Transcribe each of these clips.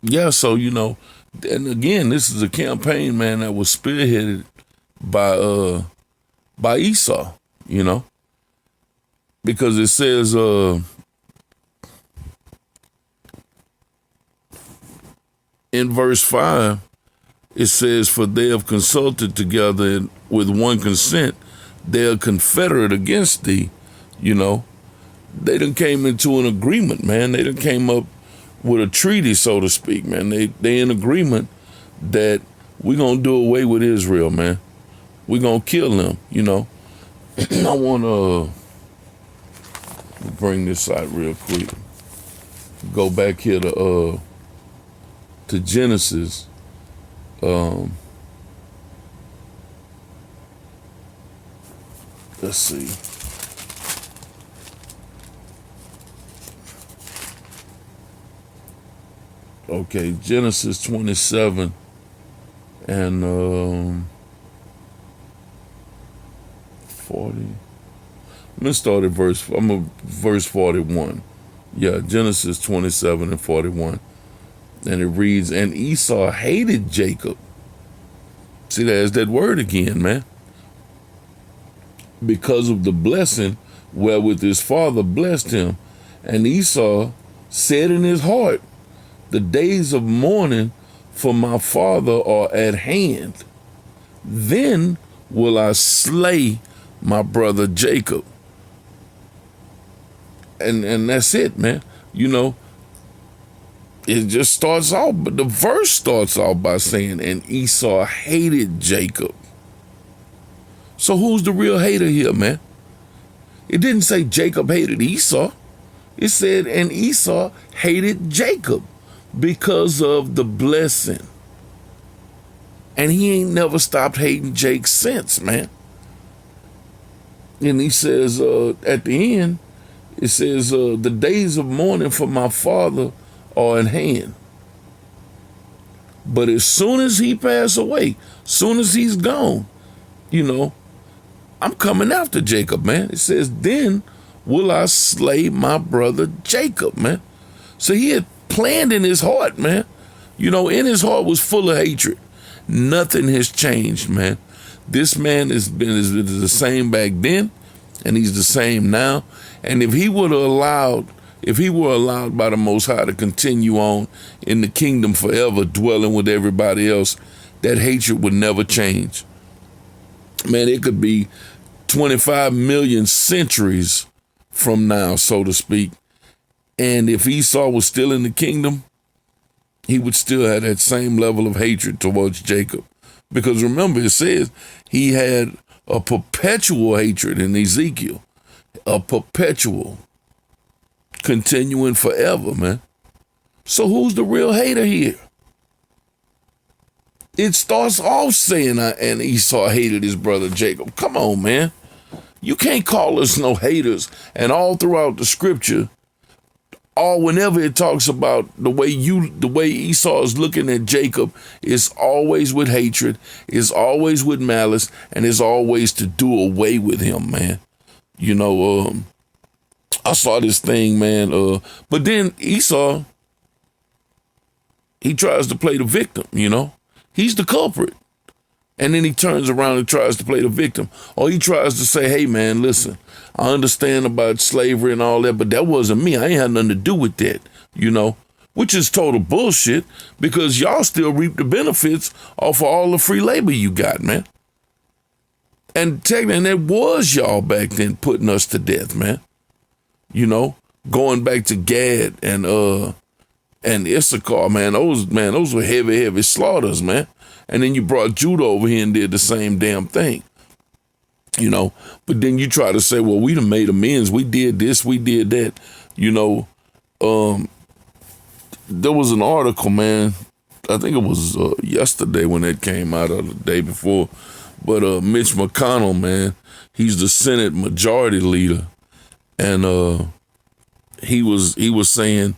Yeah, so and again, this is a campaign, man, that was spearheaded by Esau, you know, because it says in verse 5, it says, "For they have consulted together with one consent, they are confederate against thee." You know, they done came into an agreement, man. They done came up with a treaty, so to speak, man. They in agreement that we gonna do away with Israel, man. We gonna kill them, you know. I wanna bring this out real quick. Go back here to Genesis. Let's see. Okay, Genesis 27 and 40. Let's start at verse 41. Yeah, Genesis 27 and 41. And it reads, "And Esau hated Jacob." See, there's that word again, man. "Because of the blessing wherewith his father blessed him. And Esau said in his heart, The days of mourning for my father are at hand. Then will I slay my brother Jacob." And that's it, man. You know, it just starts off, but the verse starts off by saying, "And Esau hated Jacob." So who's the real hater here, man? It didn't say Jacob hated Esau. It said, "And Esau hated Jacob because of the blessing." And he ain't never stopped hating Jake since, man. And he says at the end, it says, "The days of mourning for my father are at hand." But as soon as he pass away, soon as he's gone, you know, I'm coming after Jacob, man. It says, "Then will I slay my brother Jacob," man. So he had planned in his heart, man. You know, in his heart was full of hatred. Nothing has changed, man. This man is the same back then, and he's the same now. And if he were allowed by the Most High to continue on in the kingdom forever, dwelling with everybody else, that hatred would never change. Man, it could be 25 million centuries from now, so to speak. And if Esau was still in the kingdom, he would still have that same level of hatred towards Jacob. Because remember, it says he had a perpetual hatred in Ezekiel. A perpetual, continuing forever, man. So who's the real hater here? It starts off saying, "And Esau hated his brother Jacob." Come on, man. You can't call us no haters. And all throughout the scripture, whenever it talks about the way Esau is looking at Jacob, it's always with hatred, it's always with malice, and it's always to do away with him, man. You know, I saw this thing, man. But then Esau, he tries to play the victim, you know. He's the culprit. And then he turns around and tries to play the victim. Or he tries to say, "Hey, man, listen, I understand about slavery and all that, but that wasn't me. I ain't had nothing to do with that," you know, which is total bullshit because y'all still reap the benefits off of all the free labor you got, man. And technically, that was y'all back then putting us to death, man. You know, going back to Gad and Issachar, man, those were heavy slaughters, man. And then you brought Judah over here and did the same damn thing, you know. But then you try to say, "Well, we done made amends. We did this, we did that," you know. There was an article, man. I think it was yesterday when it came out, or the day before. But Mitch McConnell, man, he's the Senate Majority Leader, and he was saying,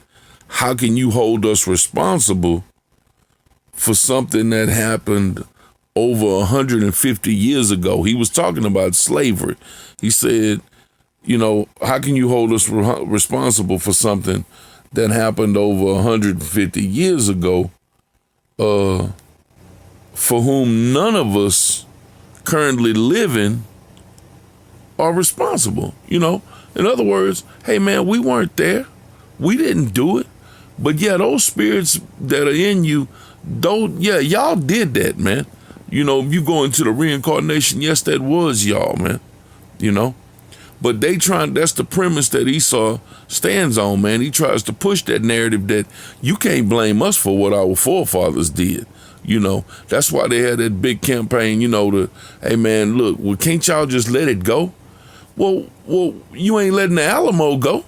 "How can you hold us responsible for something that happened over 150 years ago?" He was talking about slavery. He said, "You know, how can you hold us responsible for something that happened over 150 years ago, for whom none of us currently living are responsible. In other words, hey man, we weren't there. We didn't do it. But yeah, those spirits that are in you, y'all did that, man. You go into the reincarnation, yes, that was y'all, man. But that's the premise that Esau stands on, man. He tries to push that narrative that you can't blame us for what our forefathers did. That's why they had that big campaign, hey man, look, well, can't y'all just let it go? Well, you ain't letting the Alamo go.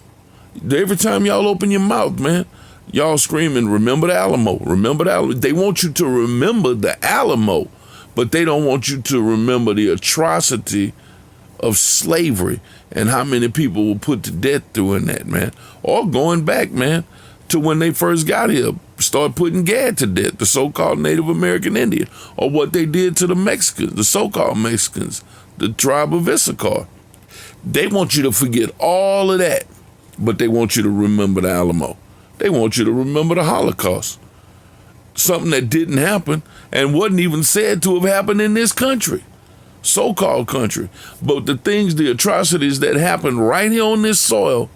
Every time y'all open your mouth, man, y'all screaming, remember the Alamo, remember the Alamo. They want you to remember the Alamo, but they don't want you to remember the atrocity of slavery and how many people were put to death doing that, man. Or going back, man, to when they first got here, start putting Gad to death, the so-called Native American Indian, or what they did to the Mexicans, the so-called Mexicans, the tribe of Issachar. They want you to forget all of that, but they want you to remember the Alamo. They want you to remember the Holocaust, something that didn't happen and wasn't even said to have happened in this country, so-called country. But the atrocities that happened right here on this soil,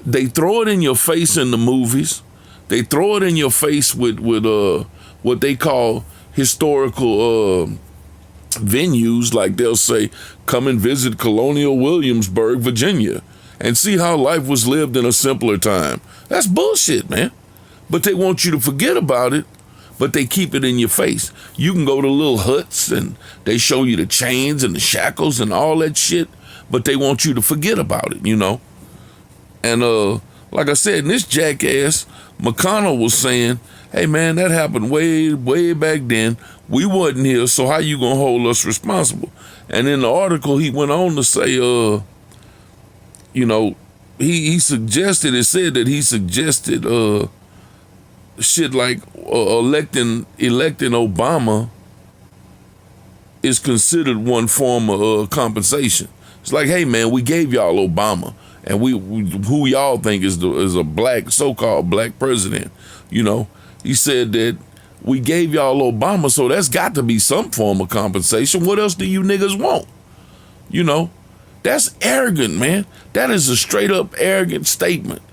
they throw it in your face in the movies. They throw it in your face with what they call historical venues, like they'll say, come and visit Colonial Williamsburg, Virginia, and see how life was lived in a simpler time. That's bullshit, man. But they want you to forget about it, but they keep it in your face. You can go to little huts and they show you the chains and the shackles and all that shit, but they want you to forget about it, And like I said, this jackass, McConnell, was saying, hey man, that happened way, way back then. We wasn't here, so how you gonna hold us responsible? And in the article, he went on to say, he suggested shit like electing Obama is considered one form of compensation. It's like, hey man, we gave y'all Obama, and we who y'all think is a black, so-called black president. He said that we gave y'all Obama, so that's got to be some form of compensation. What else do you niggas want? That's arrogant, man. That is a straight up arrogant statement.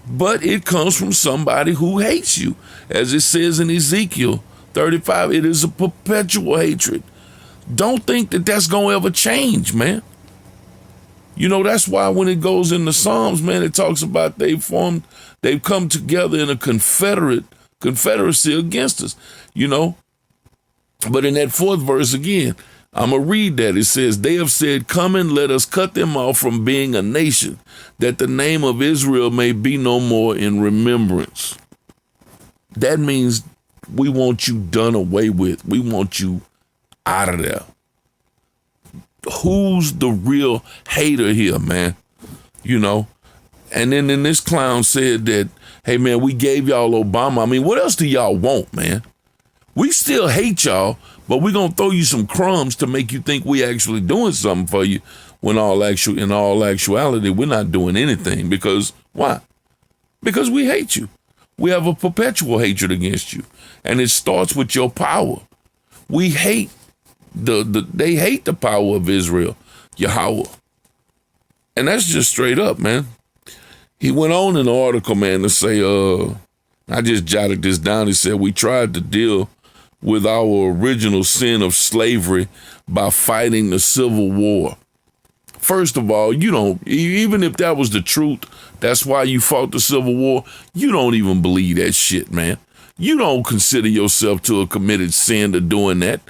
But it comes from somebody who hates you. As it says in Ezekiel 35, it is a perpetual hatred. Don't think that that's going to ever change, man. That's why when it goes in the Psalms, man, it talks about they've come together in a confederacy against us, But in that fourth verse again, I'm going to read that. It says, they have said, come and let us cut them off from being a nation, that the name of Israel may be no more in remembrance. That means we want you done away with. We want you out of there. Who's the real hater here, man? And then this clown said that, hey man, we gave y'all Obama. I mean, what else do y'all want, man? We still hate y'all, but we're going to throw you some crumbs to make you think we actually doing something for you, when in all actuality, we're not doing anything. Because why? Because we hate you. We have a perpetual hatred against you. And it starts with your power. We hate they hate the power of Israel, Yahweh. And that's just straight up, man. He went on in the article, man, to say, I just jotted this down. He said, we tried to deal with our original sin of slavery by fighting the Civil War. First of all, even if that was the truth, that's why you fought the Civil War, you don't even believe that shit, man. You don't consider yourself to have committed sin to doing that.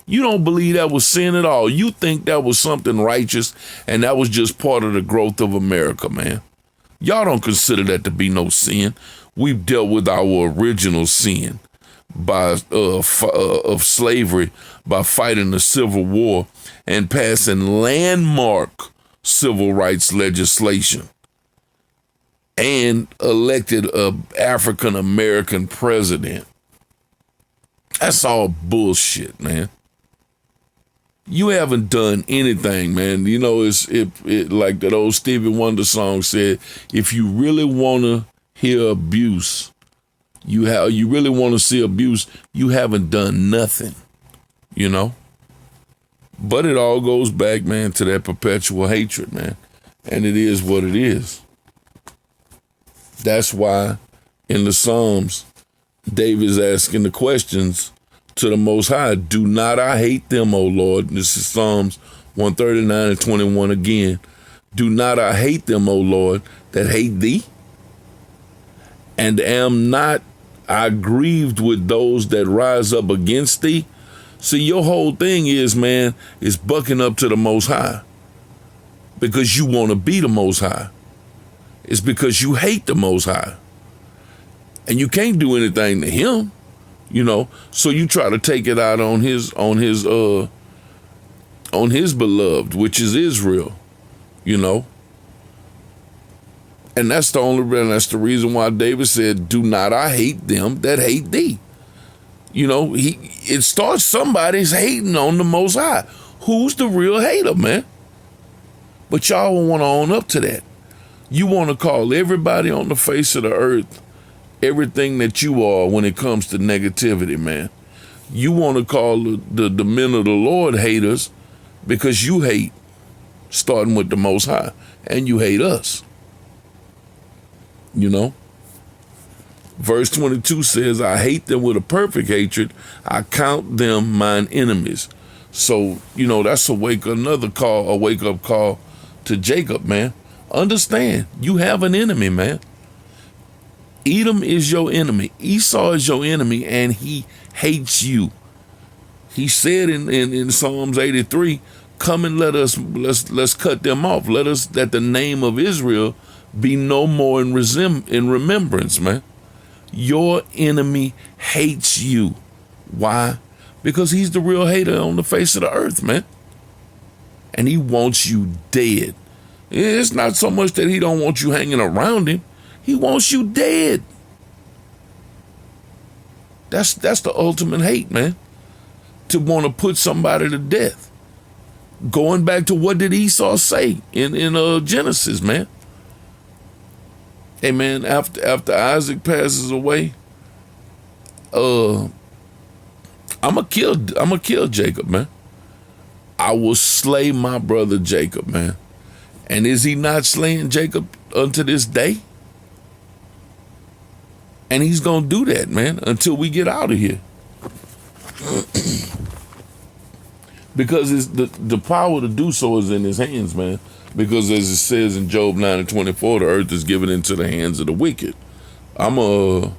You don't believe that was sin at all. You think that was something righteous, and that was just part of the growth of America, man. Y'all don't consider that to be no sin. We've dealt with our original sin of slavery by fighting the Civil War and passing landmark civil rights legislation and elected an African American president. That's all bullshit, man. You haven't done anything, man. You know, it like that old Stevie Wonder song said, if you really want to hear abuse, you really want to see abuse, you haven't done nothing, you know? But it all goes back, man, to that perpetual hatred, man. And it is what it is. That's why in the Psalms, David's asking the questions to the Most High. Do not I hate them, O Lord? This is Psalms 139 and 21 again. Do not I hate them, O Lord, that hate thee? And am not I grieved with those that rise up against thee? See, your whole thing is, man, is bucking up to the Most High because you want to be the Most High. It's because you hate the Most High. And you can't do anything to him, you know. So you try to take it out on his beloved, which is Israel, you know. And that's the reason why David said, do not I hate them that hate thee. You know, it starts somebody's hating on the Most High. Who's the real hater, man? But y'all don't want to own up to that. You want to call everybody on the face of the earth everything that you are when it comes to negativity, man. You want to call the men of the Lord haters because you hate, starting with the Most High, and you hate us. You know? Verse 22 says, I hate them with a perfect hatred. I count them mine enemies. So, you know, that's a wake-up call to Jacob, man. Understand, you have an enemy, man. Edom is your enemy. Esau is your enemy, and he hates you. He said in Psalms 83, come and let's cut them off. Let the name of Israel be no more in remembrance, man. Your enemy hates you. Why? Because he's the real hater on the face of the earth, man. And he wants you dead. It's not so much that he don't want you hanging around him. He wants you dead. That's the ultimate hate, man. To want to put somebody to death. Going back to what did Esau say in Genesis, man? Hey, man, after Isaac passes away, I'ma kill Jacob, man. I will slay my brother Jacob, man. And is he not slaying Jacob unto this day? And he's gonna do that, man, until we get out of here. Because it's the power to do so is in his hands, man. Because as it says in Job 9 and 24, the earth is given into the hands of the wicked. I'm gonna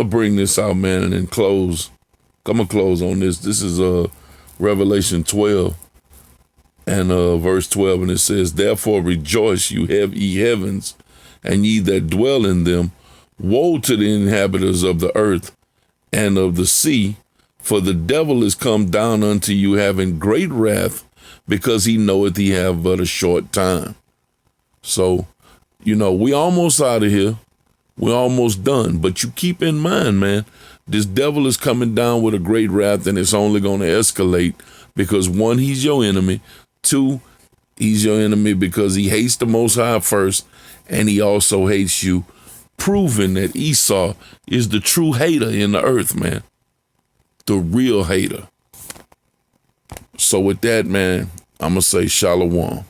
bring this out, man, and then close. I'm gonna close on this. This is Revelation 12 and verse 12, and it says, therefore rejoice, ye heavens, and ye that dwell in them. Woe to the inhabitants of the earth and of the sea, for the devil is come down unto you having great wrath, because he knoweth he have but a short time. So, you know, we almost out of here. We're almost done. But you keep in mind, man, this devil is coming down with a great wrath, and it's only going to escalate because, one, he's your enemy. Two, he's your enemy because he hates the Most High first, and he also hates you, proving that Esau is the true hater in the earth, man. The real hater. So with that, man, I'm going to say shalom.